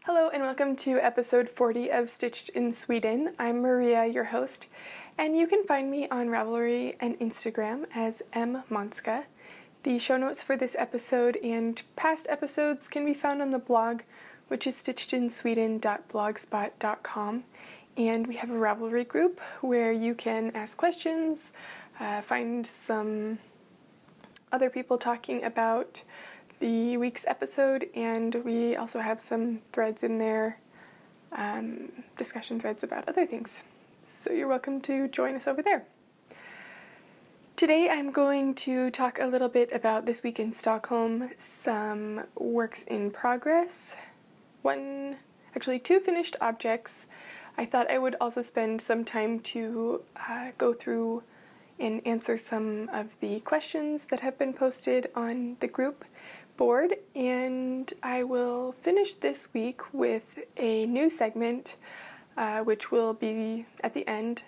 Hello and welcome to episode 40 of Stitched in Sweden. I'm Maria, your host, and you can find me on Ravelry and Instagram as mmonska. The show notes for this episode and past episodes can be found on the blog, which is stitchedinsweden.blogspot.com, and we have a Ravelry group where you can ask questions, find some other people talking about the week's episode, and we also have some threads in there, discussion threads about other things. So you're welcome to join us over there. Today I'm going to talk a little bit about this week in Stockholm, some works in progress, two finished objects. I thought I would also spend some time to go through and answer some of the questions that have been posted on the group board, and I will finish this week with a new segment which will be at the end,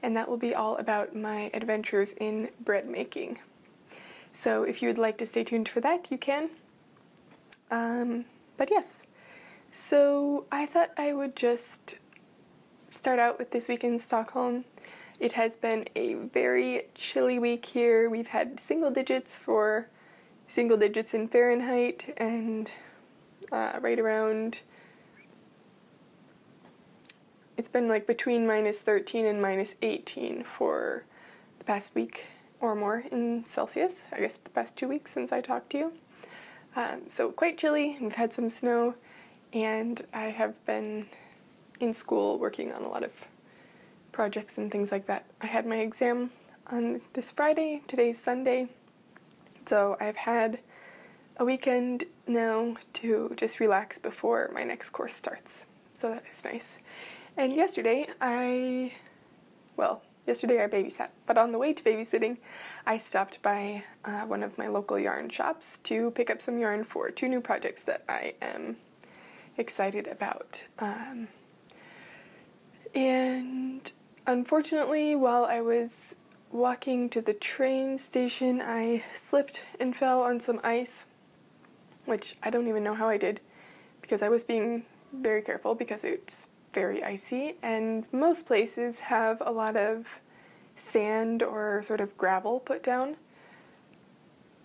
and that will be all about my adventures in bread making. So if you would like to stay tuned for that, you can. But yes, so I thought I would just start out with this week in Stockholm. It has been a very chilly week here. We've had single digits in Fahrenheit, and right around, it's been like between minus 13 and minus 18 for the past week or more in Celsius, I guess the past 2 weeks since I talked to you. So quite chilly. We've had some snow, and I have been in school working on a lot of projects and things like that. I had my exam on this Friday, today's Sunday, so I've had a weekend now to just relax before my next course starts. So that is nice. And yesterday I babysat, but on the way to babysitting, I stopped by one of my local yarn shops to pick up some yarn for 2 new projects that I am excited about. And unfortunately, while I was walking to the train station, I slipped and fell on some ice, which I don't even know how I did, because I was being very careful because it's very icy, and most places have a lot of sand or sort of gravel put down,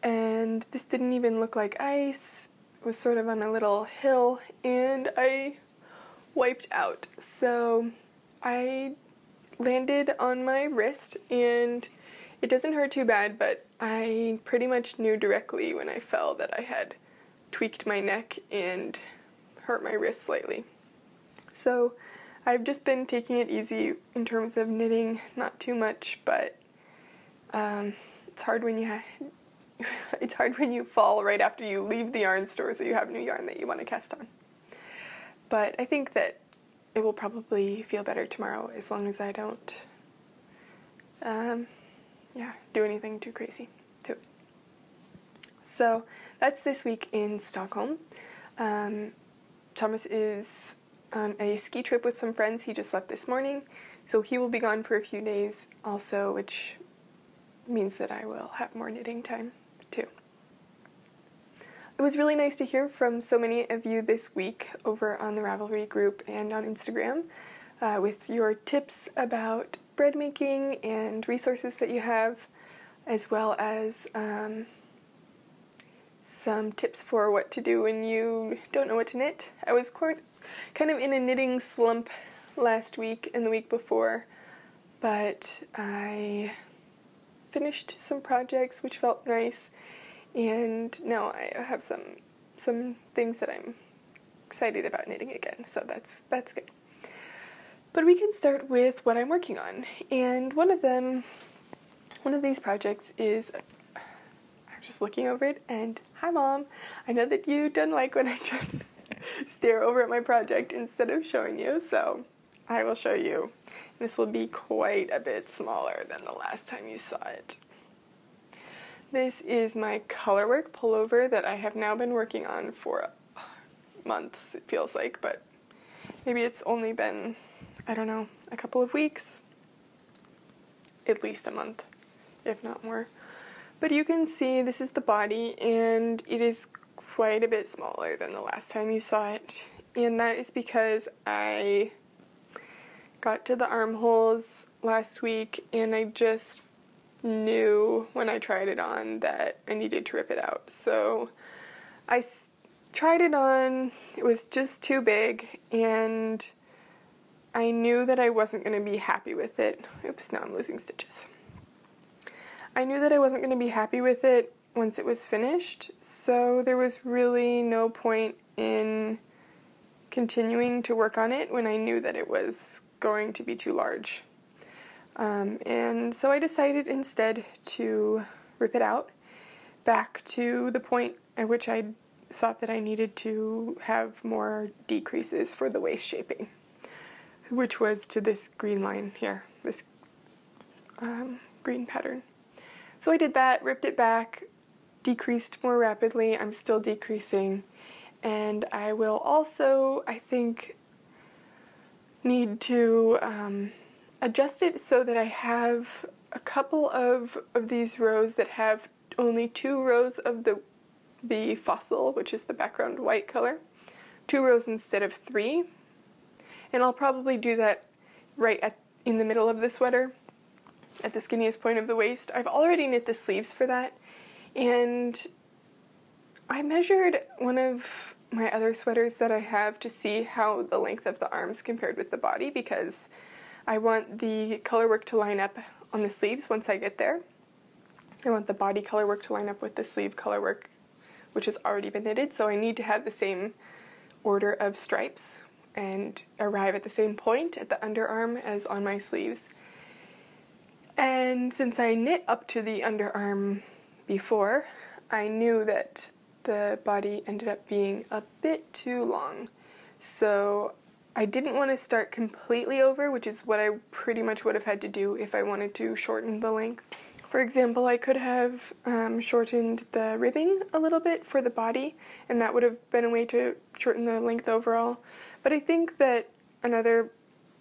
and this didn't even look like ice. It was sort of on a little hill, and I wiped out. So I landed on my wrist, and it doesn't hurt too bad, but I pretty much knew directly when I fell that I had tweaked my neck and hurt my wrist slightly. So I've just been taking it easy in terms of knitting, not too much, but it's hard when you fall right after you leave the yarn store, so you have new yarn that you want to cast on. But I think that it will probably feel better tomorrow, as long as I don't do anything too crazy to it. So that's this week in Stockholm. Thomas is on a ski trip with some friends. He just left this morning, so he will be gone for a few days also, which means that I will have more knitting time too. It was really nice to hear from so many of you this week over on the Ravelry group and on Instagram with your tips about bread making and resources that you have, as well as some tips for what to do when you don't know what to knit. I was kind of in a knitting slump last week and the week before, but I finished some projects which felt nice, and now I have some things that I'm excited about knitting again, so that's good. But we can start with what I'm working on, and one of these projects is, I'm just looking over it, and hi Mom, I know that you don't like when I just stare over at my project instead of showing you, so I will show you. This will be quite a bit smaller than the last time you saw it. This is my colorwork pullover that I have now been working on for months, it feels like, but maybe it's only been, I don't know, a couple of weeks. At least a month, if not more. But you can see this is the body, and it is quite a bit smaller than the last time you saw it, and that is because I got to the armholes last week and I just knew when I tried it on that I needed to rip it out. So I tried it on, it was just too big, and I knew that I wasn't going to be happy with it. Oops, now I'm losing stitches. I knew that I wasn't going to be happy with it once it was finished, so there was really no point in continuing to work on it when I knew that it was going to be too large. And so I decided instead to rip it out back to the point at which I thought that I needed to have more decreases for the waist shaping, which was to this green line here, this green pattern. So I did that, ripped it back, decreased more rapidly. I'm still decreasing, and I will also, I think, need to adjust it so that I have a couple of these rows that have only 2 rows of the fossil, which is the background white color, 2 rows instead of 3, and I'll probably do that right in the middle of the sweater, at the skinniest point of the waist. I've already knit the sleeves for that, and I measured one of my other sweaters that I have to see how the length of the arms compared with the body, because I want the color work to line up on the sleeves once I get there. I want the body color work to line up with the sleeve color work, which has already been knitted, so I need to have the same order of stripes and arrive at the same point at the underarm as on my sleeves. And since I knit up to the underarm before, I knew that the body ended up being a bit too long. So I didn't want to start completely over, which is what I pretty much would have had to do if I wanted to shorten the length. For example, I could have shortened the ribbing a little bit for the body, and that would have been a way to shorten the length overall. But I think that another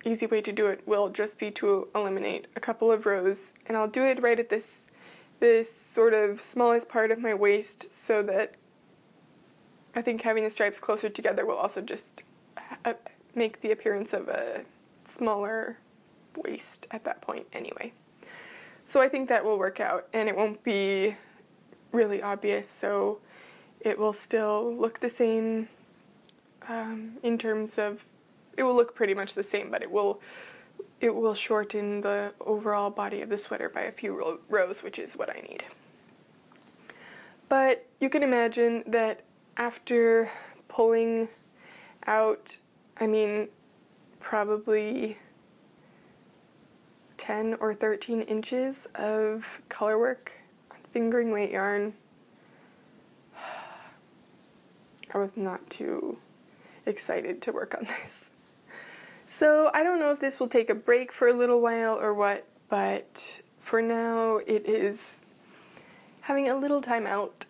easy way to do it will just be to eliminate a couple of rows, and I'll do it right at this sort of smallest part of my waist, so that I think having the stripes closer together will also just make the appearance of a smaller waist at that point anyway. So I think that will work out, and it won't be really obvious, so it will still look the same in terms of, it will look pretty much the same, but it will shorten the overall body of the sweater by a few rows, which is what I need. But you can imagine that after pulling out, probably 10 or 13 inches of color work on fingering weight yarn, I was not too excited to work on this. So I don't know if this will take a break for a little while or what, but for now it is having a little time out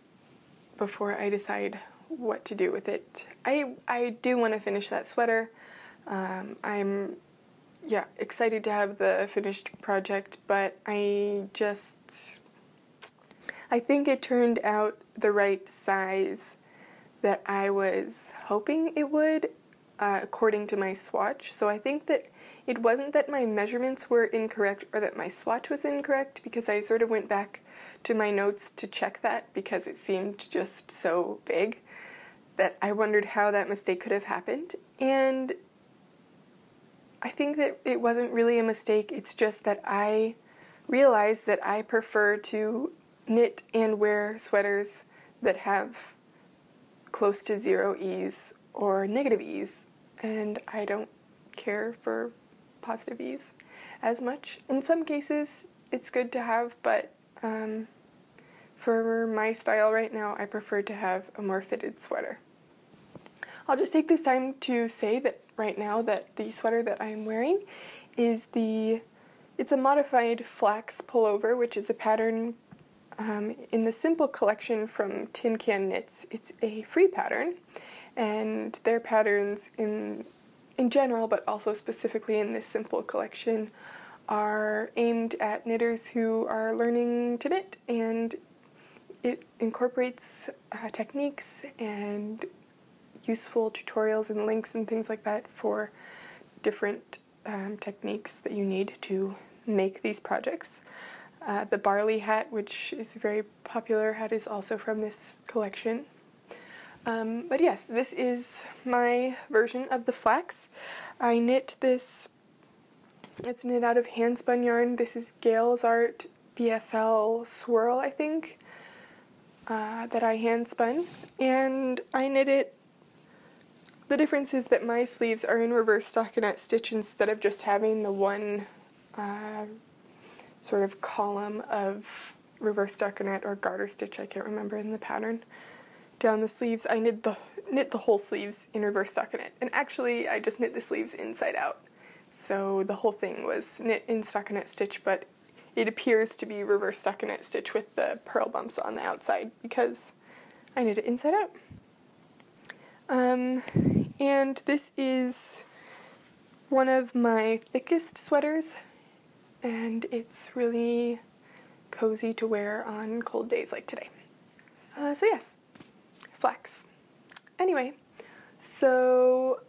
before I decide what to do with it. I do want to finish that sweater. I'm excited to have the finished project, but I think it turned out the right size that I was hoping it would, according to my swatch. So I think that it wasn't that my measurements were incorrect or that my swatch was incorrect, because I sort of went back to my notes to check that because it seemed just so big that I wondered how that mistake could have happened. And I think that it wasn't really a mistake, it's just that I realized that I prefer to knit and wear sweaters that have close to 0 ease or negative ease, and I don't care for positive ease as much. In some cases it's good to have, but for my style right now I prefer to have a more fitted sweater. I'll just take this time to say that right now that the sweater that I'm wearing is it's a modified flax pullover, which is a pattern in the Simple collection from Tin Can Knits. It's a free pattern, and their patterns in general, but also specifically in this Simple collection, are aimed at knitters who are learning to knit, and it incorporates techniques and useful tutorials and links and things like that for different techniques that you need to make these projects. The Barley hat, which is a very popular hat, is also from this collection. But yes, this is my version of the flax. I knit this, it's knit out of hand spun yarn. This is Gales Art BFL Swirl, I think, that I hand spun. And I knit it. The difference is that my sleeves are in reverse stockinette stitch instead of just having the one sort of column of reverse stockinette or garter stitch, I can't remember in the pattern, down the sleeves. I knit the whole sleeves in reverse stockinette, and actually I just knit the sleeves inside out. So the whole thing was knit in stockinette stitch, but it appears to be reverse stockinette stitch with the purl bumps on the outside because I knit it inside out. And this is one of my thickest sweaters, and it's really cozy to wear on cold days like today. So yes, flax. Anyway, so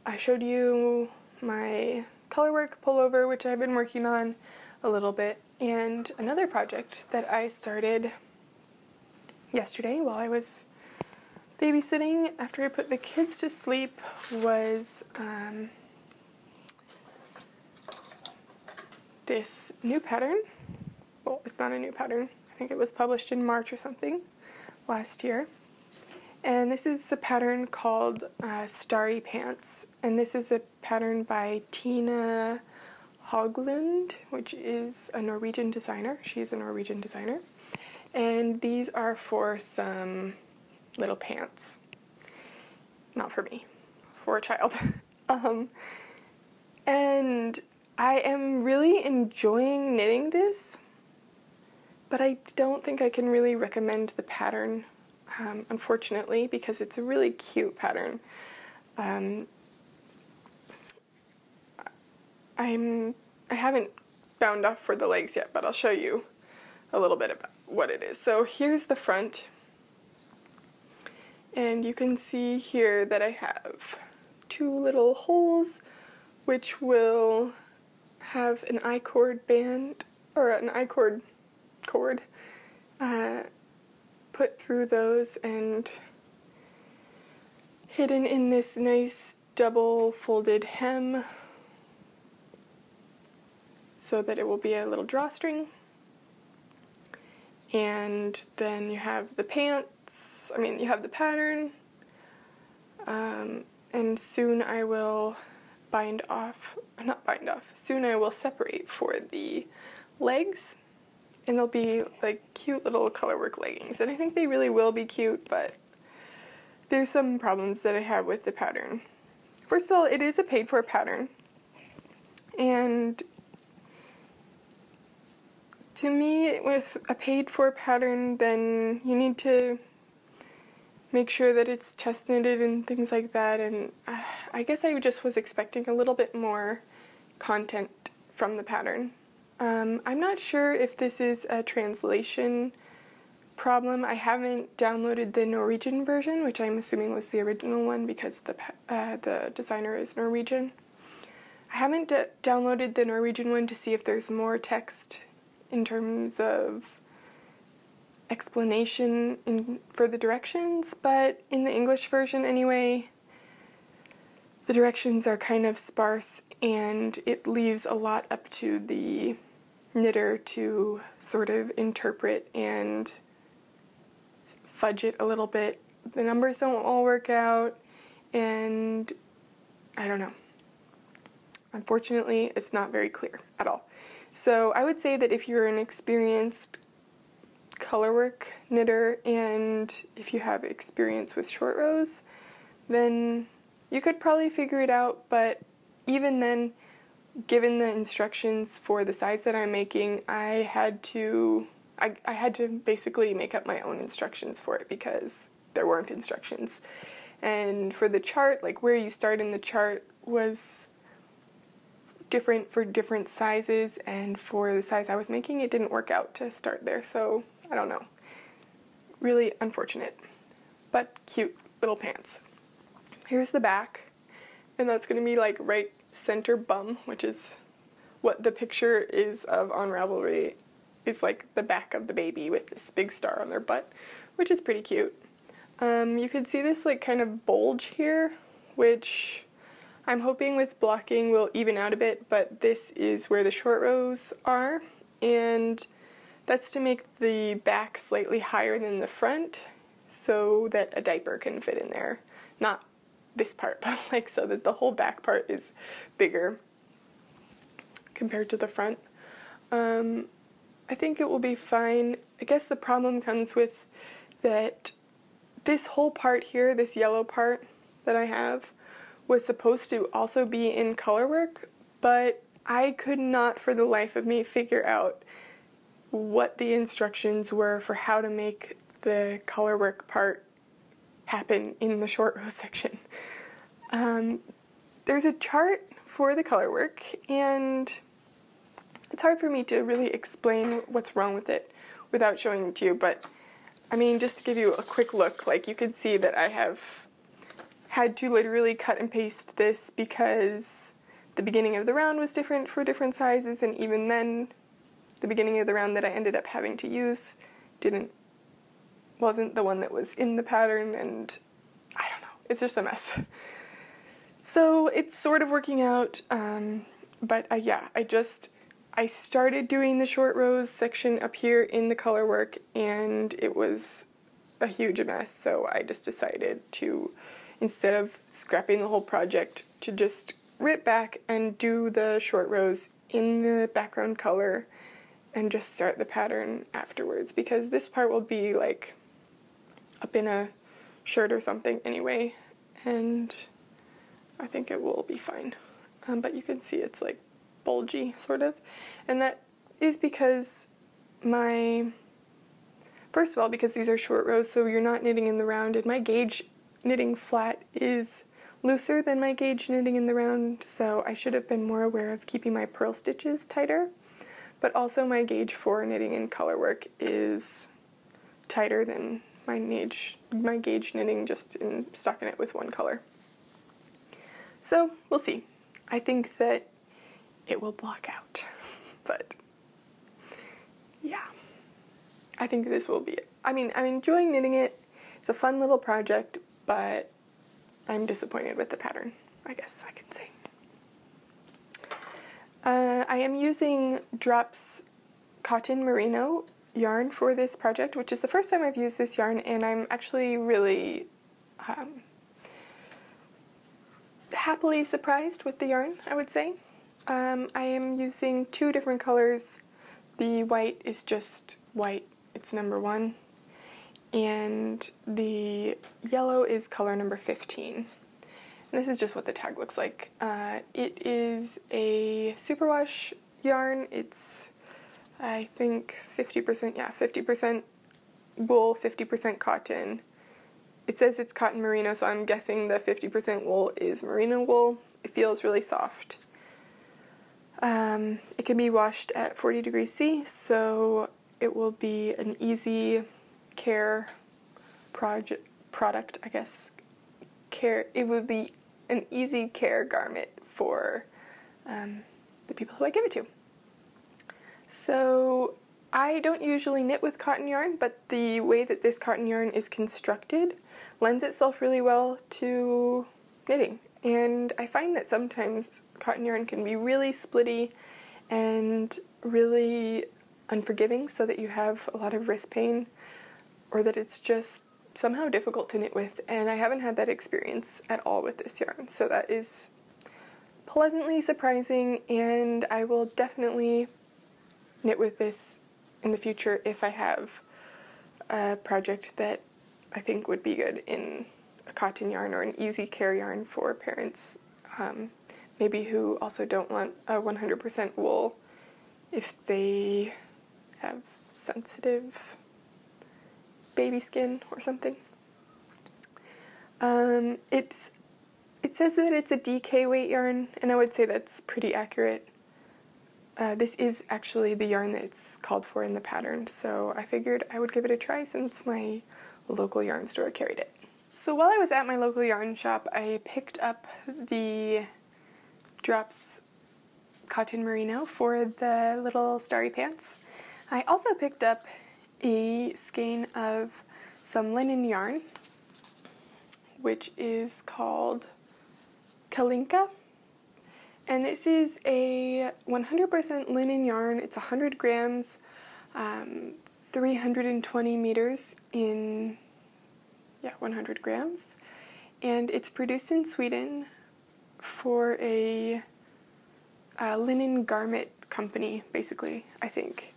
I showed you my colorwork pullover, which I've been working on a little bit, and another project that I started yesterday while I was babysitting after I put the kids to sleep was this new pattern. Well, it's not a new pattern. I think it was published in March or something last year. And this is a pattern called Starry Pants. And this is a pattern by Tina Hoglund, which is a Norwegian designer. She's a Norwegian designer. And these are for some little pants. Not for me, for a child. And I am really enjoying knitting this, but I don't think I can really recommend the pattern, unfortunately, because it's a really cute pattern. I haven't bound off for the legs yet, but I'll show you a little bit about what it is. So here's the front, and you can see here that I have two little holes which will have an I-cord band, or an I-cord cord, put through those and hidden in this nice double folded hem so that it will be a little drawstring. And then you have the pants, you have the pattern, and soon I will soon I will separate for the legs, and they'll be like cute little colorwork leggings, and I think they really will be cute, but there's some problems that I have with the pattern. First of all, it is a paid-for pattern, and to me, with a paid-for pattern, then you need to make sure that it's test knitted and things like that, and I guess I just was expecting a little bit more content from the pattern. I'm not sure if this is a translation problem. I haven't downloaded the Norwegian version, which I'm assuming was the original one because the designer is Norwegian. I haven't downloaded the Norwegian one to see if there's more text in terms of explanation for the directions, but in the English version anyway, the directions are kind of sparse, and it leaves a lot up to the knitter to sort of interpret and fudge it a little bit. The numbers don't all work out, and I don't know. Unfortunately, it's not very clear at all. So I would say that if you're an experienced colorwork knitter and if you have experience with short rows, then you could probably figure it out, but even then, given the instructions for the size that I'm making, I had to basically make up my own instructions for it because there weren't instructions. And for the chart, like where you start in the chart was different for different sizes, and for the size I was making, it didn't work out to start there, so I don't know. Really unfortunate, but cute little pants. here's the back, and that's going to be like right center bum, which is what the picture is of on Ravelry, is like the back of the baby with this big star on their butt, which is pretty cute. You can see this like kind of bulge here, which I'm hoping with blocking will even out a bit, but this is where the short rows are, and that's to make the back slightly higher than the front so that a diaper can fit in there. Not this part, but like so that the whole back part is bigger compared to the front. I think it will be fine. I guess the problem comes with that this whole part here, this yellow part that I have, was supposed to also be in color work, but I could not for the life of me figure out what the instructions were for how to make the color work part happen in the short row section. There's a chart for the color work, and it's hard for me to really explain what's wrong with it without showing it to you, but I mean, just to give you a quick look, like you can see that I have had to literally cut and paste this because the beginning of the round was different for different sizes, and even then the beginning of the round that I ended up having to use wasn't the one that was in the pattern, and I don't know, it's just a mess. So it's sort of working out, but yeah, I started doing the short rows section up here in the color work, and it was a huge mess, so I just decided to, instead of scrapping the whole project, to just rip back and do the short rows in the background color and just start the pattern afterwards, because this part will be like up in a shirt or something anyway, and I think it will be fine. But you can see it's like bulgy, sort of, and that is because first of all, because these are short rows, so you're not knitting in the round, and my gauge knitting flat is looser than my gauge knitting in the round, so I should have been more aware of keeping my purl stitches tighter, but also my gauge for knitting in color work is tighter than my gauge knitting just in stockinette with one color. So we'll see. I think that it will block out, but yeah, I think this will be it. I mean, I'm enjoying knitting it. It's a fun little project, but I'm disappointed with the pattern, I guess I can say. I am using Drops Cotton Merino yarn for this project, which is the first time I've used this yarn, and I'm actually really happily surprised with the yarn, I would say. I am using two different colors. The white is just white, it's number 1, and the yellow is color number 15. And this is just what the tag looks like. It is a superwash yarn. It's, I think, 50% wool, 50% cotton. It says it's cotton merino, so I'm guessing the 50% wool is merino wool. It feels really soft. It can be washed at 40 degrees C, so it will be an easy care product, I guess. It would be an easy care garment for the people who I give it to. So I don't usually knit with cotton yarn, but the way that this cotton yarn is constructed lends itself really well to knitting. And I find that sometimes cotton yarn can be really splitty and really unforgiving, so that you have a lot of wrist pain, or that it's just somehow difficult to knit with, and I haven't had that experience at all with this yarn, so that is pleasantly surprising, and I will definitely knit with this in the future if I have a project that I think would be good in a cotton yarn or an easy care yarn for parents, maybe who also don't want a 100% wool if they have sensitive baby skin or something. It says that it's a DK weight yarn, and I would say that's pretty accurate. This is actually the yarn that's called for in the pattern, so I figured I would give it a try since my local yarn store carried it. So while I was at my local yarn shop, I picked up the Drops Cotton Merino for the little starry pants. I also picked up a skein of some linen yarn, which is called Kalinka. And this is a 100% linen yarn. It's 100 grams, 320 meters in 100 grams, and it's produced in Sweden for a linen garment company, basically, I think,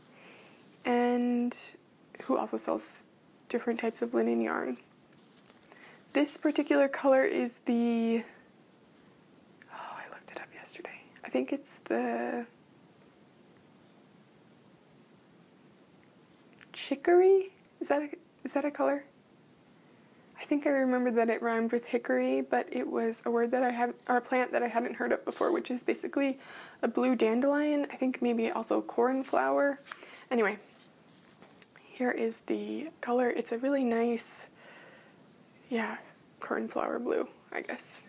and who also sells different types of linen yarn. This particular color is I looked it up yesterday. I think it's the chicory. Is that a color? I think I remembered that it rhymed with hickory, but it was a word that or a plant that I hadn't heard of before, which is basically a blue dandelion. I think maybe also cornflower. Anyway, here is the color. It's a really nice, cornflower blue, I guess.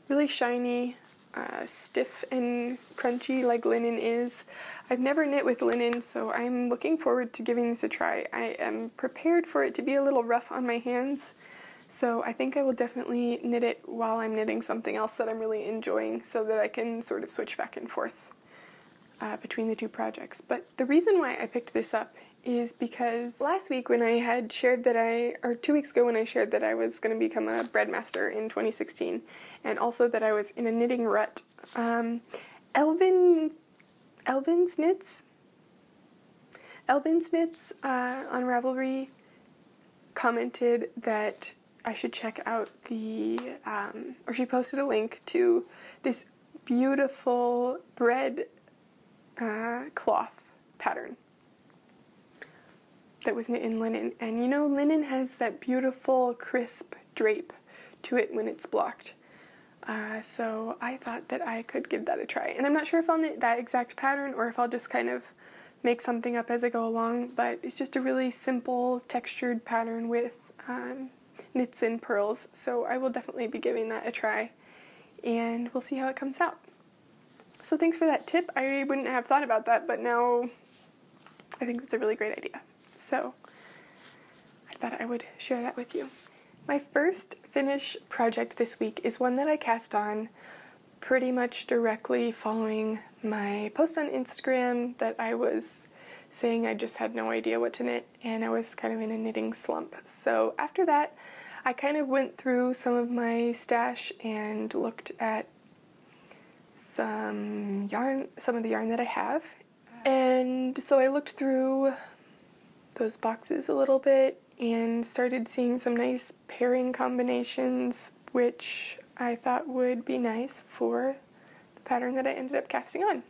Really shiny, stiff and crunchy like linen is. I've never knit with linen, so I'm looking forward to giving this a try. I am prepared for it to be a little rough on my hands, so I think I will definitely knit it while I'm knitting something else that I'm really enjoying so that I can sort of switch back and forth between the two projects. But the reason why I picked this up is because last week when I had shared or 2 weeks ago when I shared that I was going to become a breadmaster in 2016, and also that I was in a knitting rut, Elvin's Knits on Ravelry commented that I should check out or she posted a link to this beautiful bread cloth pattern that was knit in linen. And you know, linen has that beautiful crisp drape to it when it's blocked. So I thought that I could give that a try. And I'm not sure if I'll knit that exact pattern or if I'll just kind of make something up as I go along, but it's just a really simple textured pattern with knits and purls. So I will definitely be giving that a try, and we'll see how it comes out. So thanks for that tip. I wouldn't have thought about that, but now I think that's a really great idea. So I thought I would share that with you. My first finish project this week is one that I cast on pretty much directly following my post on Instagram that I was saying I just had no idea what to knit, and I was kind of in a knitting slump. So after that, I kind of went through some of my stash and looked at some of the yarn that I have. And so I looked through those boxes a little bit and started seeing some nice pairing combinations, which I thought would be nice for the pattern that I ended up casting on,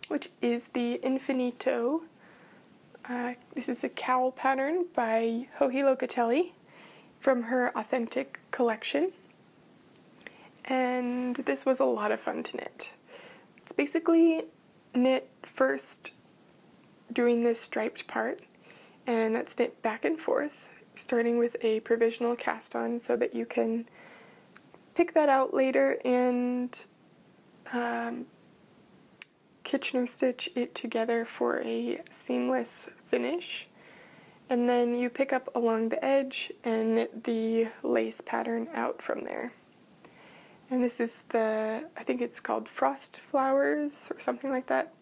which is the Infinito. This is a cowl pattern by Joji Locatelli from her Authentic collection, and this was a lot of fun to knit. It's basically knit first doing this striped part, and that's knit back and forth, starting with a provisional cast on so that you can pick that out later and Kitchener stitch it together for a seamless finish. And then you pick up along the edge and knit the lace pattern out from there. And this is I think it's called Frost Flowers or something like that,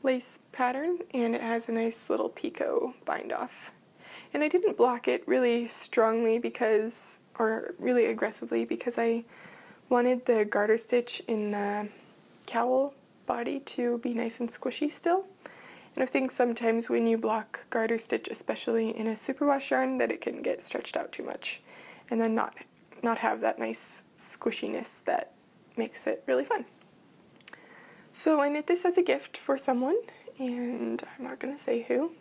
lace pattern, and it has a nice little picot bind off. And I didn't block it really strongly or really aggressively because I wanted the garter stitch in the cowl body to be nice and squishy still. And I think sometimes when you block garter stitch, especially in a superwash yarn, that it can get stretched out too much and then not have that nice squishiness that makes it really fun. So I knit this as a gift for someone, and I'm not going to say who,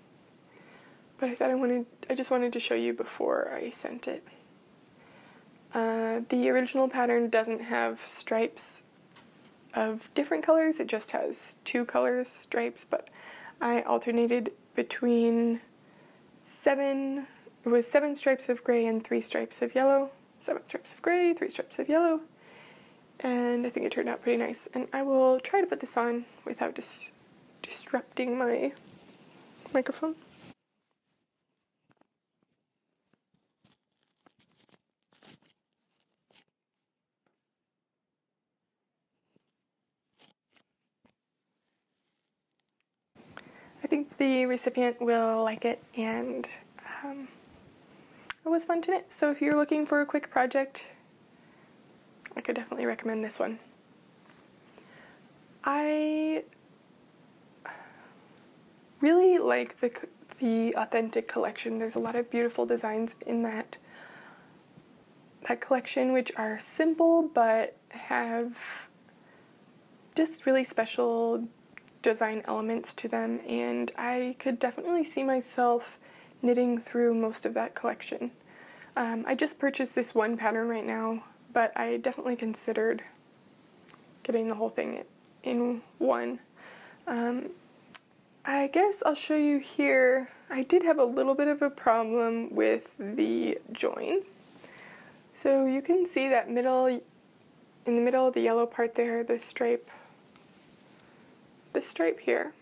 but I thought I just wanted to show you before I sent it. The original pattern doesn't have stripes of different colors, it just has 2 colors stripes, but I alternated between 7 it was 7 stripes of gray and 3 stripes of yellow. 7 stripes of gray, 3 stripes of yellow. And I think it turned out pretty nice. And I will try to put this on without disrupting my microphone. I think the recipient will like it, and it was fun to knit. So if you're looking for a quick project, I could definitely recommend this one. I really like the Authentic collection. There's a lot of beautiful designs in that collection, which are simple but have just really special design elements to them, and I could definitely see myself knitting through most of that collection. I just purchased this one pattern right now, but I definitely considered getting the whole thing in one. I guess I'll show you here. I did have a little bit of a problem with the join. So you can see that in the middle of the yellow part there, the stripe here,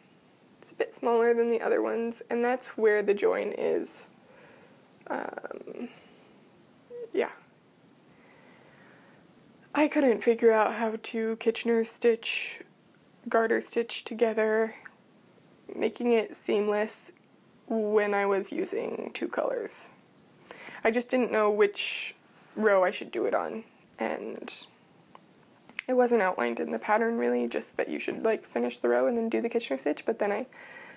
it's a bit smaller than the other ones, and that's where the join is. Yeah. I couldn't figure out how to Kitchener stitch, garter stitch together, making it seamless when I was using 2 colors. I just didn't know which row I should do it on, and it wasn't outlined in the pattern really, just that you should like finish the row and then do the Kitchener stitch, but then I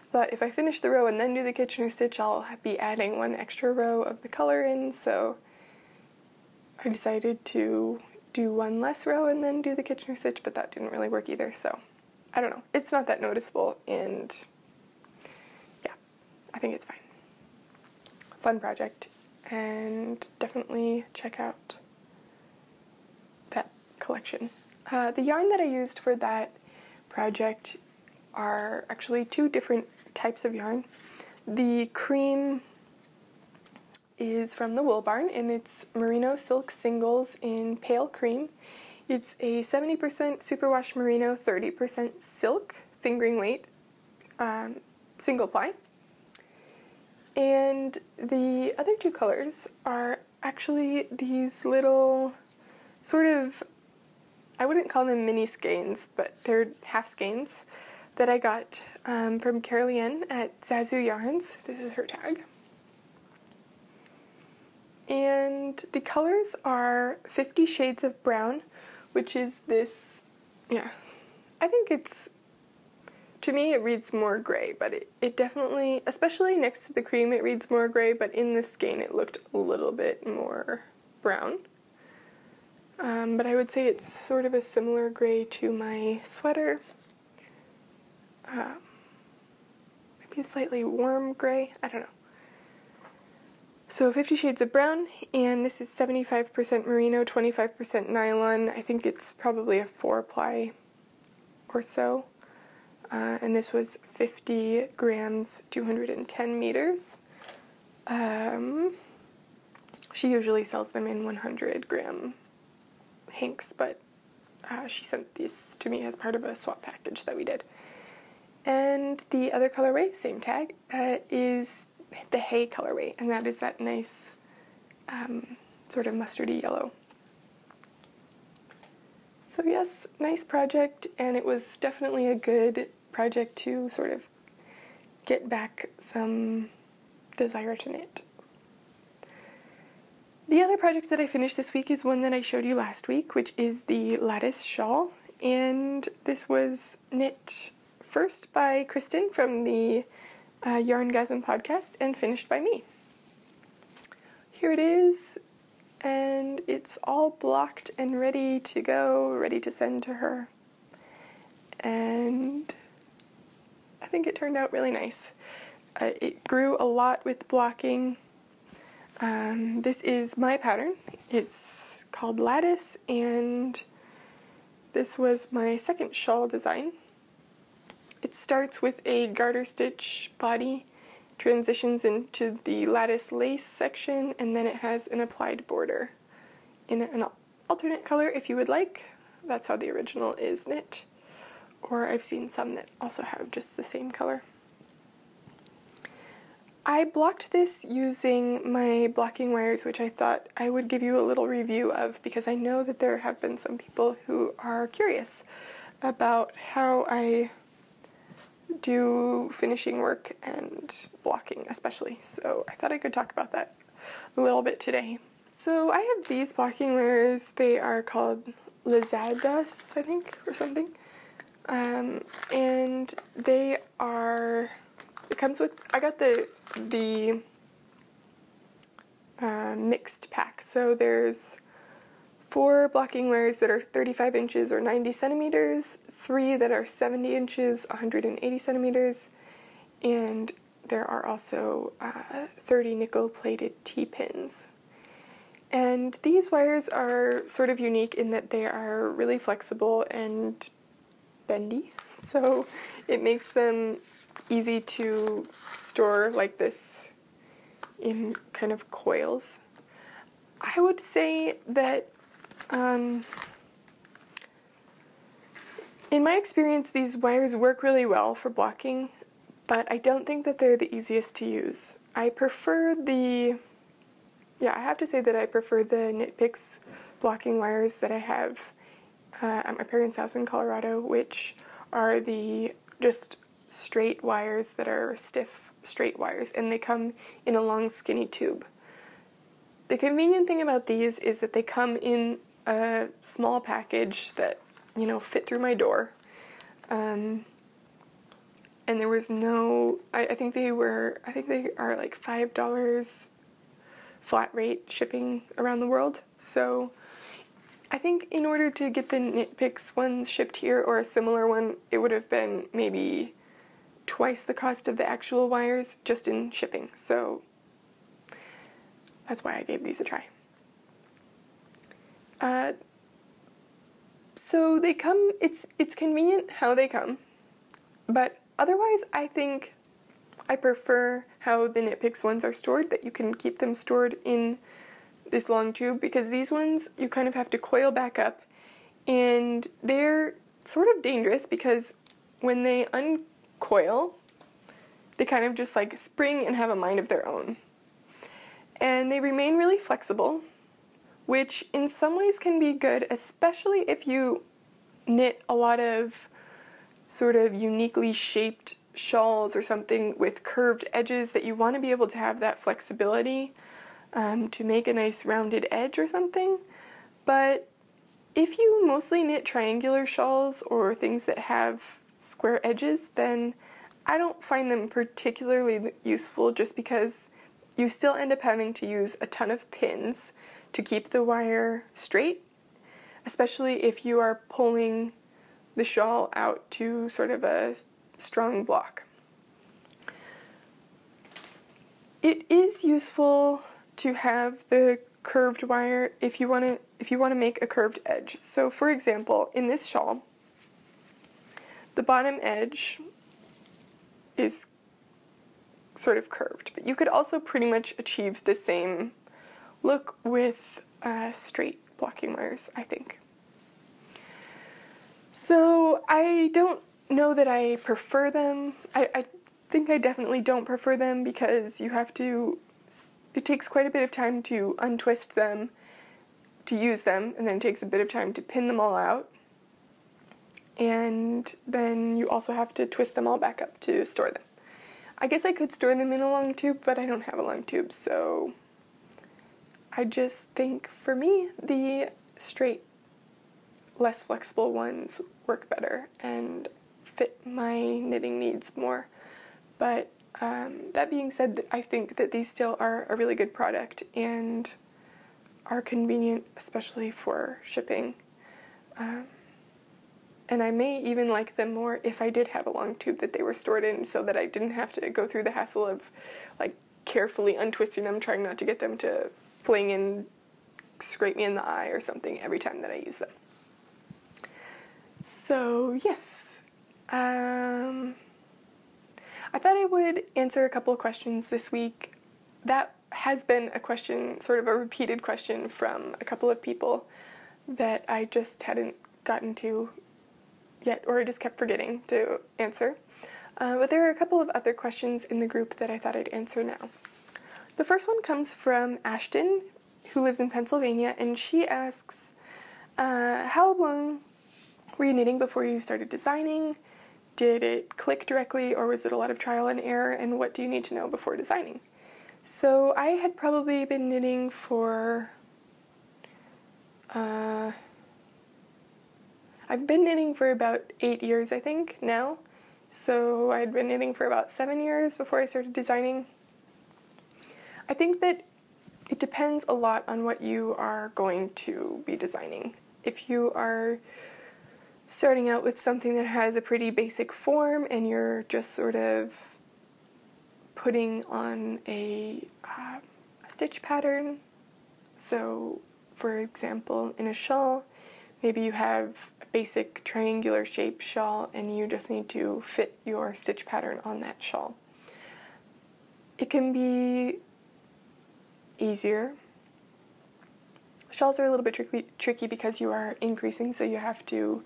thought if I finish the row and then do the Kitchener stitch, I'll be adding 1 extra row of the color in, so I decided to do 1 less row and then do the Kitchener stitch, but that didn't really work either, so I don't know. It's not that noticeable, and yeah, I think it's fine. Fun project, and definitely check out that collection. The yarn that I used for that project are actually 2 different types of yarn. The cream is from the Wool Barn, and it's Merino Silk Singles in Pale Cream. It's a 70% superwash merino, 30% silk, fingering weight, single ply. And the other 2 colors are actually these little sort of, I wouldn't call them mini skeins, but they're half skeins that I got from Carolee Ann at Zazu Yarns. This is her tag. And the colors are 50 Shades of Brown, which is this, yeah, I think it's, to me it reads more gray, but it definitely, especially next to the cream, it reads more gray, but in this skein it looked a little bit more brown. But I would say it's sort of a similar gray to my sweater. Maybe a slightly warm gray, I don't know. So 50 Shades of Brown, and this is 75% merino, 25% nylon. I think it's probably a 4-ply or so. And this was 50 grams, 210 meters. She usually sells them in 100-gram hanks, but she sent these to me as part of a swap package that we did. And the other colorway, same tag, is the Hay colorway, and that is that nice sort of mustardy yellow. So yes, nice project, and it was definitely a good project to sort of get back some desire to knit. The other project that I finished this week is one that I showed you last week, which is the lattice shawl, and this was knit first by Kristen from the Yarngasm podcast and finished by me. Here it is, and it's all blocked and ready to go, ready to send to her, and I think it turned out really nice. It grew a lot with blocking. This is my pattern. It's called Lattice, and this was my second shawl design. It starts with a garter stitch body transitions into the lattice lace section, and then it has an applied border in an alternate color if you would like. That's how the original is knit, or I've seen some that also have just the same color. I blocked this using my blocking wires, which I thought I would give you a little review of because I know that there have been some people who are curious about how I do finishing work and blocking especially, so I thought I could talk about that a little bit today. So I have these blocking wires. They are called Lizadas, I think, or something, and they are, it comes with, I got the mixed pack, so there's 4 blocking wires that are 35 inches or 90 centimeters, 3 that are 70 inches, 180 centimeters, and there are also 30 nickel-plated T-pins. And these wires are sort of unique in that they are really flexible and bendy, so it makes them easy to store like this in kind of coils. I would say that in my experience, these wires work really well for blocking, but I don't think that they're the easiest to use. I prefer I have to say that I prefer the Knit Picks blocking wires that I have at my parents' house in Colorado, which are the just straight wires that are stiff straight wires, and they come in a long skinny tube. The convenient thing about these is that they come in a small package that, fit through my door. And there was no, I think they are like $5 flat rate shipping around the world. So I think in order to get the Knit Picks ones shipped here, or a similar one, it would have been maybe twice the cost of the actual wires just in shipping. So that's why I gave these a try. So they come, it's convenient how they come, but otherwise I think I prefer how the Knit Picks ones are stored, that you can keep them stored in this long tube, because these ones you kind of have to coil back up, and they're sort of dangerous because when they uncoil, they kind of just like spring and have a mind of their own. And they remain really flexible, which in some ways can be good, especially if you knit a lot of sort of uniquely shaped shawls or something with curved edges, that you want to be able to have that flexibility to make a nice rounded edge or something. But if you mostly knit triangular shawls or things that have square edges, then I don't find them particularly useful, just because you still end up having to use a ton of pins to keep the wire straight, especially if you are pulling the shawl out to sort of a strong block. It is useful to have the curved wire if you want to make a curved edge. So for example, in this shawl, the bottom edge is sort of curved, but you could also pretty much achieve the same look with straight blocking wires, I think. So I don't know that I prefer them. I think I definitely don't prefer them because it takes quite a bit of time to untwist them to use them, and then it takes a bit of time to pin them all out. And then you also have to twist them all back up to store them. I guess I could store them in a long tube, but I don't have a long tube, so I just think for me the straight, less flexible ones work better and fit my knitting needs more. But that being said, I think that these still are a really good product and are convenient, especially for shipping. And I may even like them more if I did have a long tube that they were stored in, so that I didn't have to go through the hassle of like carefully untwisting them, trying not to get them to fling and scrape me in the eye or something every time that I use them. So yes, I I thought I would answer a couple of questions this week. That has been a question, sort of a repeated question from a couple of people that I just hadn't gotten to yet, or I just kept forgetting to answer. But there are a couple of other questions in the group that I thought I'd answer now. The first one comes from Ashton, who lives in Pennsylvania, and she asks, how long were you knitting before you started designing? Did it click directly, or was it a lot of trial and error, and what do you need to know before designing? So I had probably been knitting for, I've been knitting for about 8 years, I think, now. So I'd been knitting for about 7 years before I started designing. I think that it depends a lot on what you are going to be designing. If you are starting out with something that has a pretty basic form and you're just sort of putting on a stitch pattern, so for example in a shawl, maybe you have a basic triangular shaped shawl and you just need to fit your stitch pattern on that shawl. It can be easier. Shawls are a little bit tricky because you are increasing, so you have to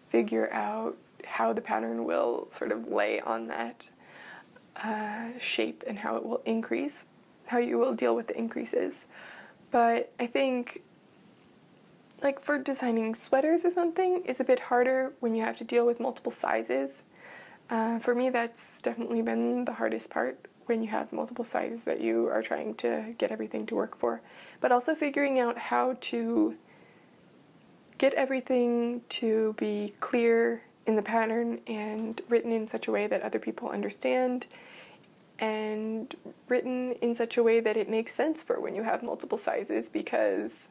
figure out how the pattern will sort of lay on that shape and how it will increase, how you will deal with the increases. But I think, like for designing sweaters or something, it's a bit harder when you have to deal with multiple sizes. For me, that's definitely been the hardest part, when you have multiple sizes that you are trying to get everything to work for. But also figuring out how to get everything to be clear in the pattern and written in such a way that other people understand, and written in such a way that it makes sense for when you have multiple sizes, because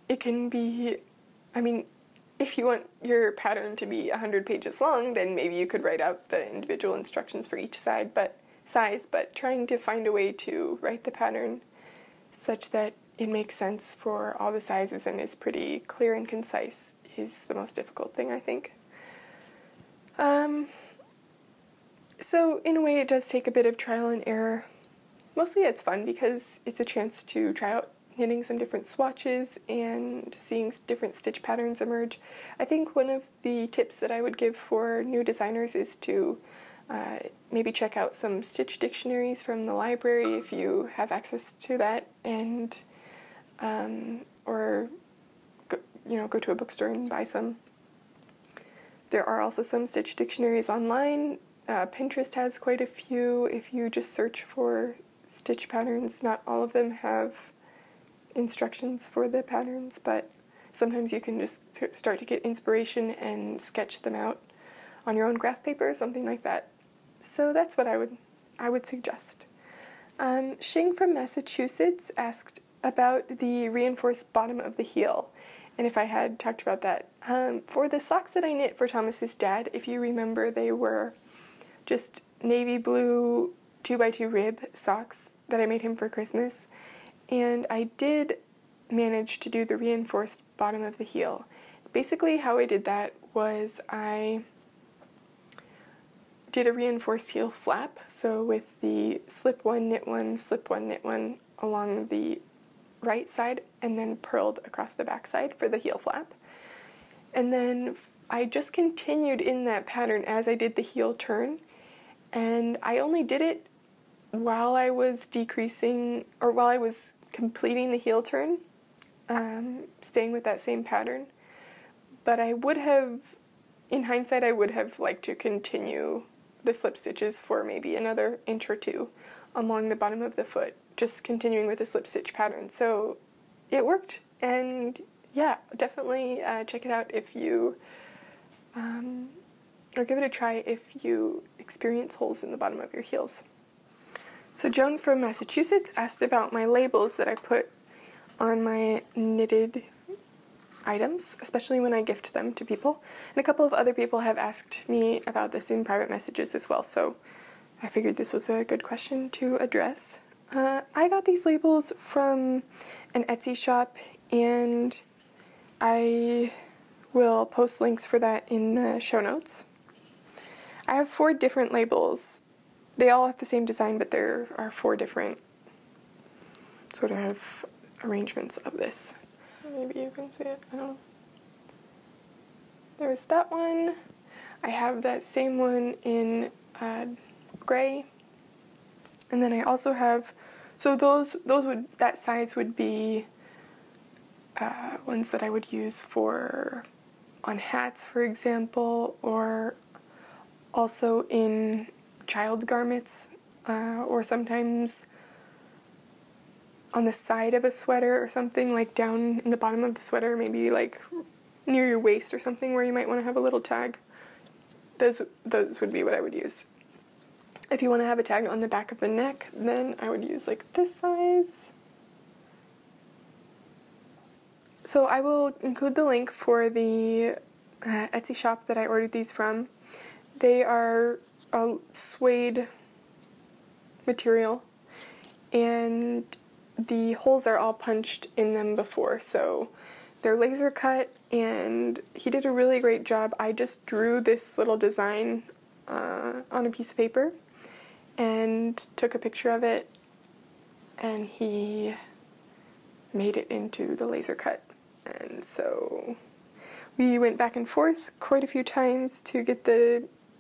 it can be, I mean, if you want your pattern to be 100 pages long, then maybe you could write out the individual instructions for each size, but trying to find a way to write the pattern such that it makes sense for all the sizes and is pretty clear and concise is the most difficult thing, I think. So in a way it does take a bit of trial and error. Mostly it's fun because it's a chance to try out knitting some different swatches and seeing different stitch patterns emerge. I think one of the tips that I would give for new designers is to maybe check out some stitch dictionaries from the library if you have access to that, and or go to a bookstore and buy some. There are also some stitch dictionaries online. Pinterest has quite a few. If you just search for stitch patterns, not all of them have instructions for the patterns, but sometimes you can just start to get inspiration and sketch them out on your own graph paper or something like that. So that's what I would suggest. Shing from Massachusetts asked about the reinforced bottom of the heel, and if I had talked about that. For the socks that I knit for Thomas's dad, if you remember, they were just navy blue 2x2 rib socks that I made him for Christmas, and I did manage to do the reinforced bottom of the heel. Basically how I did that was I did a reinforced heel flap, so with the slip one, knit one, slip one, knit one along the right side, and then purled across the back side for the heel flap. And then I just continued in that pattern as I did the heel turn, and I only did it while I was decreasing, or while I was completing the heel turn, staying with that same pattern. But I would have, in hindsight, I would have liked to continue the slip stitches for maybe another inch or two along the bottom of the foot, just continuing with the slip stitch pattern. So it worked, and yeah, definitely check it out if you, or give it a try if you experience holes in the bottom of your heels. So Joan from Massachusetts asked about my labels that I put on my knitted items, especially when I gift them to people. And a couple of other people have asked me about this in private messages as well, so I figured this was a good question to address. I got these labels from an Etsy shop, and I will post links for that in the show notes. I have 4 different labels. They all have the same design, but there are 4 different sort of arrangements of this. Maybe you can see it, I don't know. There's that one. I have that same one in gray. And then I also have, so that size would be ones that I would use on hats, for example, or also in child garments, or sometimes on the side of a sweater or something, like down in the bottom of the sweater, maybe like near your waist or something where you might want to have a little tag. Those would be what I would use. If you want to have a tag on the back of the neck, then I would use like this size. So I will include the link for the Etsy shop that I ordered these from. They are a suede material, and the holes are all punched in them before, so they're laser cut, and he did a really great job. I just drew this little design on a piece of paper and took a picture of it, and he made it into the laser cut. And so we went back and forth quite a few times to get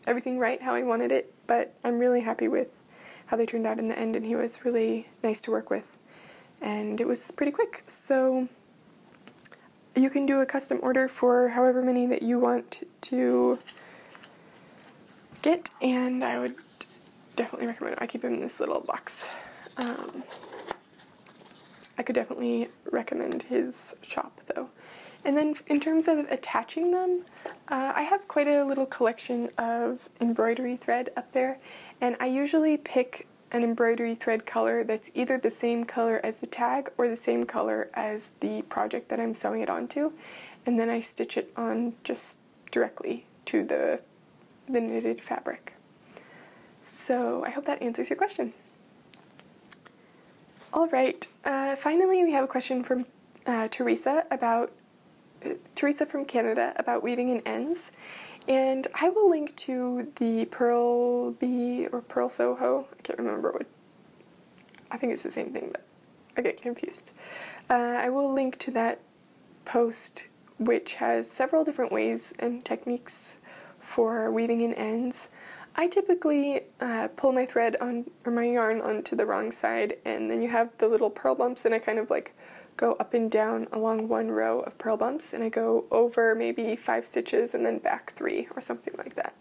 everything right how I wanted it, but I'm really happy with how they turned out in the end, and he was really nice to work with, and it was pretty quick. So you can do a custom order for however many that you want to get, and I would definitely recommend it. I keep them in this little box. I could definitely recommend his shop, though. And then in terms of attaching them, I have quite a little collection of embroidery thread up there, and I usually pick an embroidery thread color that's either the same color as the tag or the same color as the project that I'm sewing it onto, and then I stitch it on just directly to the knitted fabric. So I hope that answers your question. All right, finally we have a question from Teresa from Canada about weaving in ends, and I will link to the Purl Bee or Purl Soho. I can't remember I think it's the same thing, but I get confused. I will link to that post, which has several different ways and techniques for weaving in ends. I typically pull my thread or my yarn onto the wrong side, and then you have the little purl bumps, and I kind of like go up and down along one row of purl bumps, and I go over maybe 5 stitches and then back 3 or something like that.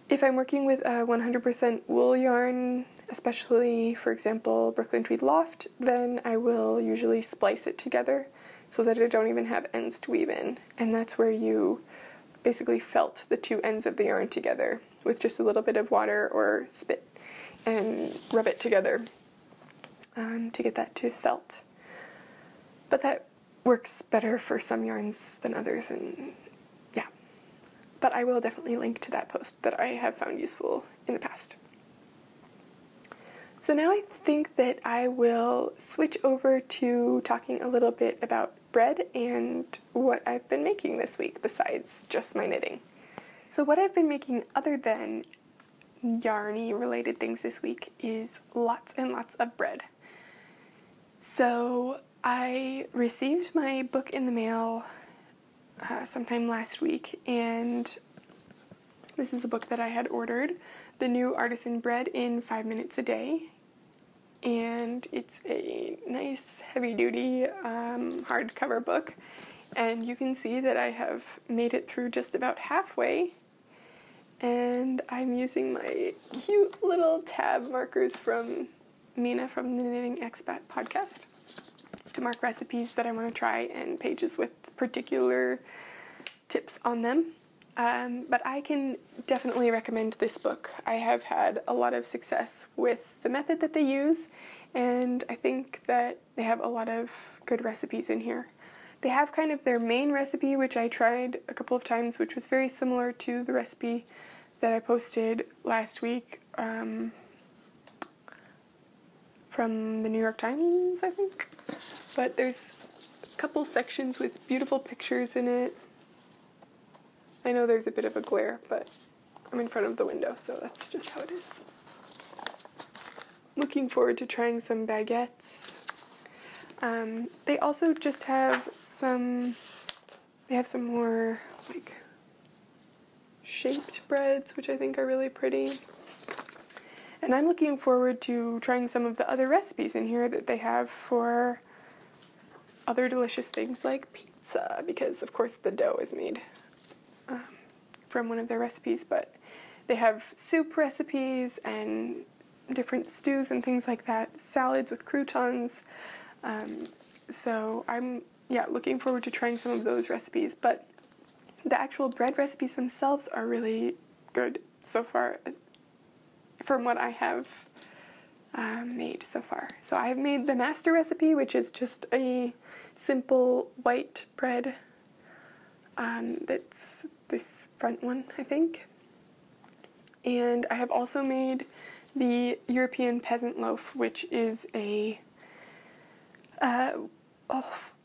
If I'm working with a 100% wool yarn, especially, for example, Brooklyn Tweed Loft, then I will usually splice it together so that I don't even have ends to weave in, and that's where you basically felt the 2 ends of the yarn together with just a little bit of water or spit and rub it together to get that to felt. But that works better for some yarns than others, and yeah. But I will definitely link to that post that I have found useful in the past. So now I think that I will switch over to talking a little bit about bread and what I've been making this week besides just my knitting. So what I've been making other than yarny related things this week is lots and lots of bread. So I received my book in the mail sometime last week, and this is a book that I had ordered, The New Artisan Bread in 5 Minutes a Day, and it's a nice heavy-duty hardcover book, and you can see that I have made it through just about halfway, and I'm using my cute little tab markers from Mina from the Knitting Expat podcast to mark recipes that I want to try and pages with particular tips on them. But I can definitely recommend this book. I have had a lot of success with the method that they use, and I think that they have a lot of good recipes in here. They have kind of their main recipe, which I tried a couple of times, which was very similar to the recipe that I posted last week from the New York Times, I think. But there's a couple sections with beautiful pictures in it. I know there's a bit of a glare, but I'm in front of the window, so that's just how it is. Looking forward to trying some baguettes. They also just have some more like shaped breads, which I think are really pretty. And I'm looking forward to trying some of the other recipes in here that they have for other delicious things like pizza, because of course the dough is made from one of their recipes, but they have soup recipes and different stews and things like that, salads with croutons. So I'm looking forward to trying some of those recipes, but the actual bread recipes themselves are really good so far from what I have made so far. So I've made the master recipe, which is just a simple white bread. That's this front one, I think. And I have also made the European peasant loaf, which is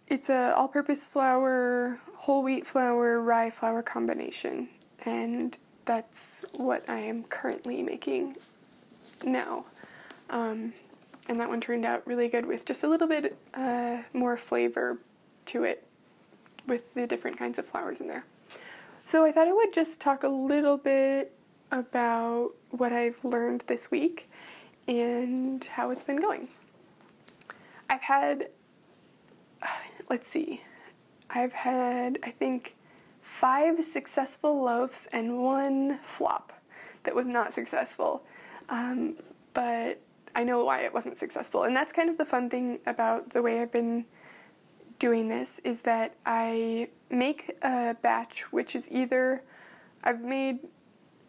it's a all-purpose flour, whole wheat flour, rye flour combination, and that's what I am currently making now. And that one turned out really good with just a little bit more flavor to it with the different kinds of flours in there. So I thought I would just talk a little bit about what I've learned this week and how it's been going. I've had, I think 5 successful loaves and 1 flop that was not successful. But I know why it wasn't successful. And that's kind of the fun thing about the way I've been doing this, is that I make a batch, which is either, I've made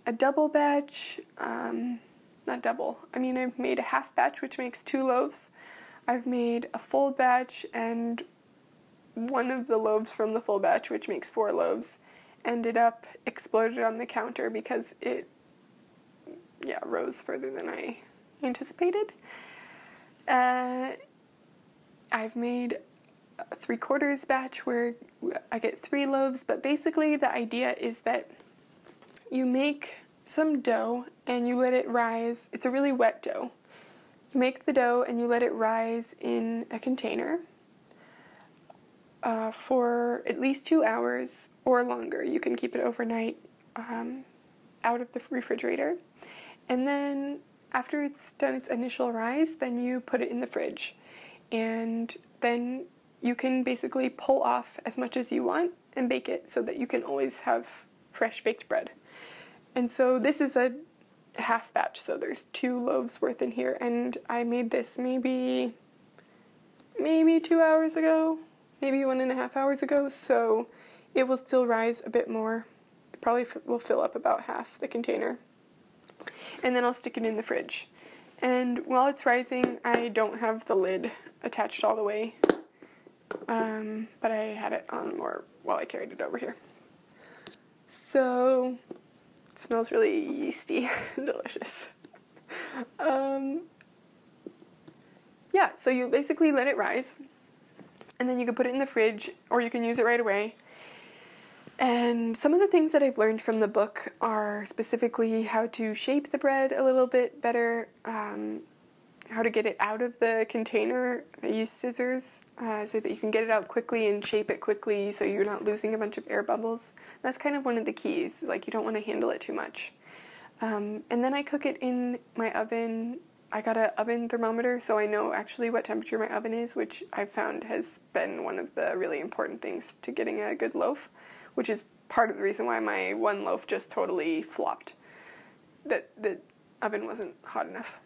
a double batch, not double, I've made a half batch, which makes 2 loaves. I've made a full batch, and one of the loaves from the full batch, which makes 4 loaves, ended up exploded on the counter because it, rose further than I anticipated. I've made a 3/4 batch where I get 3 loaves, but basically the idea is that you make some dough and you let it rise. It's a really wet dough. You make the dough and you let it rise in a container for at least 2 hours or longer. You can keep it overnight out of the refrigerator. And then after it's done its initial rise, then you put it in the fridge. And then you can basically pull off as much as you want and bake it so that you can always have fresh baked bread. And so this is a half batch, so there's 2 loaves worth in here, and I made this maybe 2 hours ago, maybe 1.5 hours ago, so it will still rise a bit more. It probably will fill up about half the container. And then I'll stick it in the fridge. And while it's rising, I don't have the lid attached all the way, but I had it on more while I carried it over here. So it smells really yeasty and delicious. So you basically let it rise, and then you can put it in the fridge, or you can use it right away. And some of the things that I've learned from the book are specifically how to shape the bread a little bit better, how to get it out of the container. I use scissors so that you can get it out quickly and shape it quickly so you're not losing a bunch of air bubbles. That's kind of one of the keys, like you don't want to handle it too much. And then I cook it in my oven. I got an oven thermometer, so I know actually what temperature my oven is, which I've found has been one of the really important things to getting a good loaf, which is part of the reason why my one loaf just totally flopped. That the oven wasn't hot enough.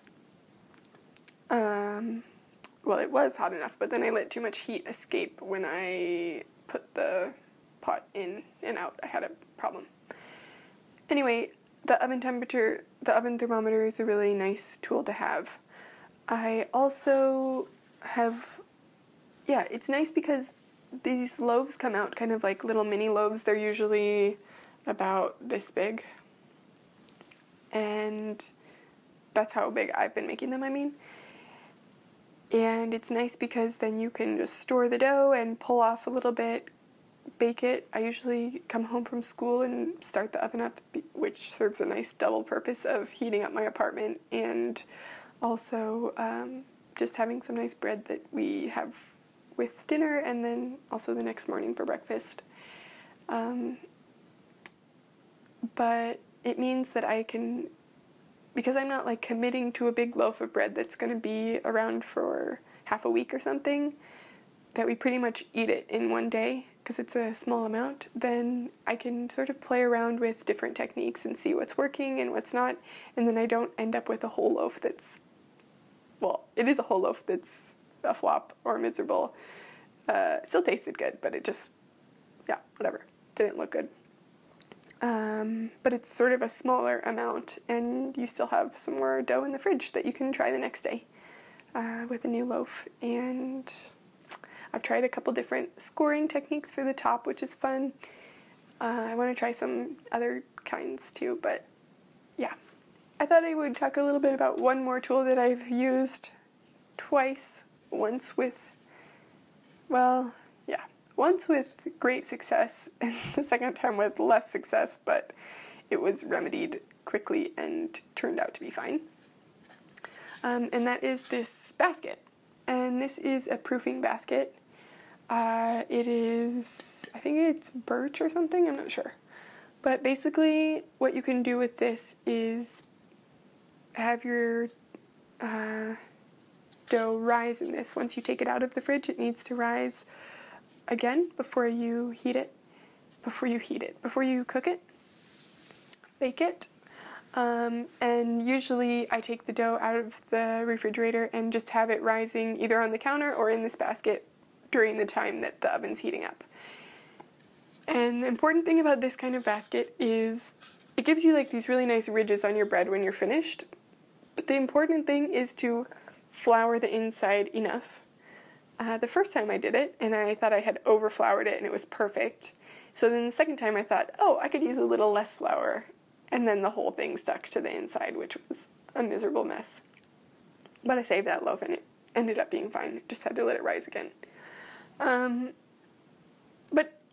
Well, it was hot enough, but then I let too much heat escape when I put the pot in and out. I had a problem. Anyway, the oven thermometer is a really nice tool to have. I also have, it's nice because these loaves come out kind of like little mini loaves. They're usually about this big. And that's how big I've been making them, And it's nice because then you can just store the dough and pull off a little bit, bake it. I usually come home from school and start the oven up, which which serves a nice double purpose of heating up my apartment and also just having some nice bread that we have with dinner and then also the next morning for breakfast. But it means that I can, because I'm not like committing to a big loaf of bread that's going to be around for half a week or something, that we pretty much eat it in one day because it's a small amount, then I can sort of play around with different techniques and see what's working and what's not, and then I don't end up with a whole loaf that's, well, it is a whole loaf that's a flop or miserable. It still tasted good, but it just, yeah, whatever, didn't look good. But it's sort of a smaller amount, and you still have some more dough in the fridge that you can try the next day with a new loaf. And I've tried a couple different scoring techniques for the top, which is fun. I want to try some other kinds too, but yeah. I thought I would talk a little bit about one more tool that I've used twice. Once with great success, and the second time with less success, but it was remedied quickly and turned out to be fine. And that is this basket. And this is a proofing basket. It is, I think it's birch or something, I'm not sure. But basically what you can do with this is have your dough rise in this. Once you take it out of the fridge, it needs to rise again before you before you cook it, bake it. And usually I take the dough out of the refrigerator and just have it rising either on the counter or in this basket during the time that the oven's heating up. And the important thing about this kind of basket is it gives you like these really nice ridges on your bread when you're finished. But the important thing is to flour the inside enough. The first time I did it, and I thought I had over-floured it and it was perfect. So then the second time I thought, oh, I could use a little less flour. And then the whole thing stuck to the inside, which was a miserable mess. But I saved that loaf and it ended up being fine. Just had to let it rise again. But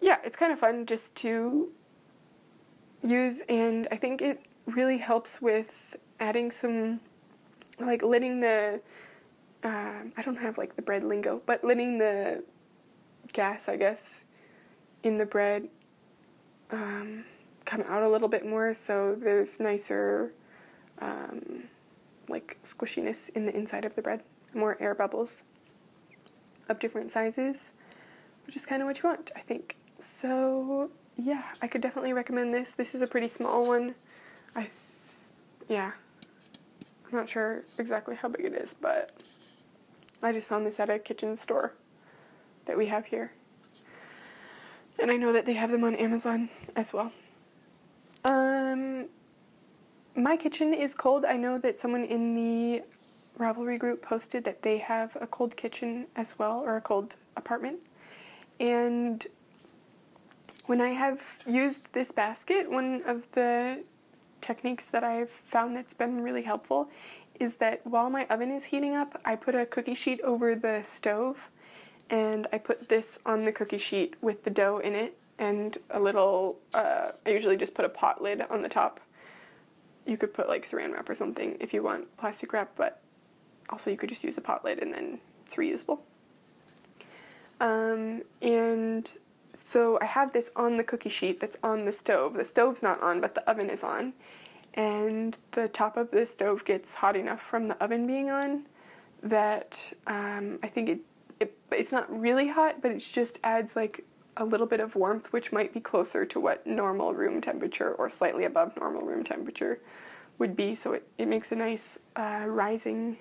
yeah, it's kind of fun just to use, and I think it really helps with adding some, like letting the, I don't have like the bread lingo, but letting the gas, I guess, in the bread come out a little bit more, so there's nicer like squishiness in the inside of the bread, more air bubbles of different sizes, which is kind of what you want, I think. So yeah, I could definitely recommend this. This is a pretty small one. I'm not sure exactly how big it is, but I just found this at a kitchen store that we have here. And I know that they have them on Amazon as well. My kitchen is cold. I know that someone in the Ravelry group posted that they have a cold kitchen as well, or a cold apartment. And when I have used this basket, one of the techniques that I've found that's been really helpful is that while my oven is heating up, I put a cookie sheet over the stove, and I put this on the cookie sheet with the dough in it, and a little, I usually just put a pot lid on the top. You could put like saran wrap or something if you want plastic wrap, but also you could just use a pot lid and then it's reusable. And so I have this on the cookie sheet that's on the stove. The stove's not on, but the oven is on. And the top of the stove gets hot enough from the oven being on that I think it's not really hot, but it just adds like a little bit of warmth, which might be closer to what normal room temperature or slightly above normal room temperature would be. So it makes a nice rising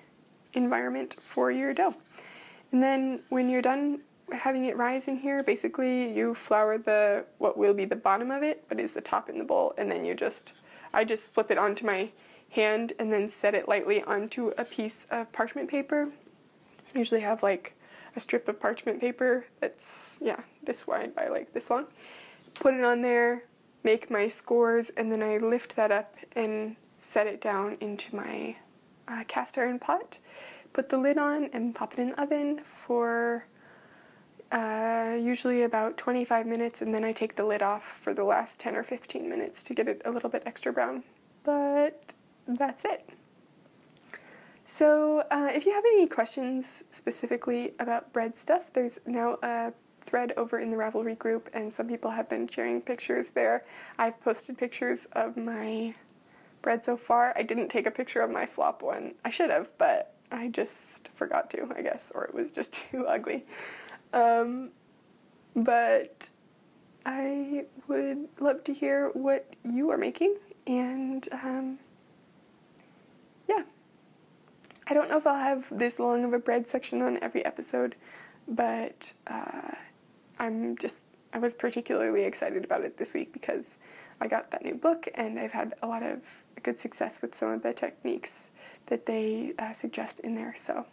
environment for your dough. And then when you're done having it rise in here, basically you flour what will be the bottom of it, but is the top in the bowl, and then I just flip it onto my hand and then set it lightly onto a piece of parchment paper. I usually have like a strip of parchment paper that's, this wide by like this long. Put it on there, make my scores, and then I lift that up and set it down into my cast iron pot. Put the lid on and pop it in the oven for usually about 25 minutes, and then I take the lid off for the last 10 or 15 minutes to get it a little bit extra brown. But that's it. So if you have any questions specifically about bread stuff, there's now a thread over in the Ravelry group, and some people have been sharing pictures there. I've posted pictures of my bread so far. I didn't take a picture of my flop one. I should have, but I just forgot to, I guess, or it was just too ugly. But I would love to hear what you are making, and yeah. I don't know if I'll have this long of a bread section on every episode, but I was particularly excited about it this week because I got that new book, and I've had a lot of good success with some of the techniques that they suggest in there. So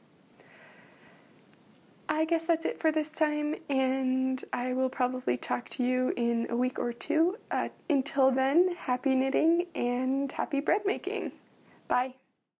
I guess that's it for this time, and I will probably talk to you in a week or two. Until then, happy knitting and happy bread making. Bye.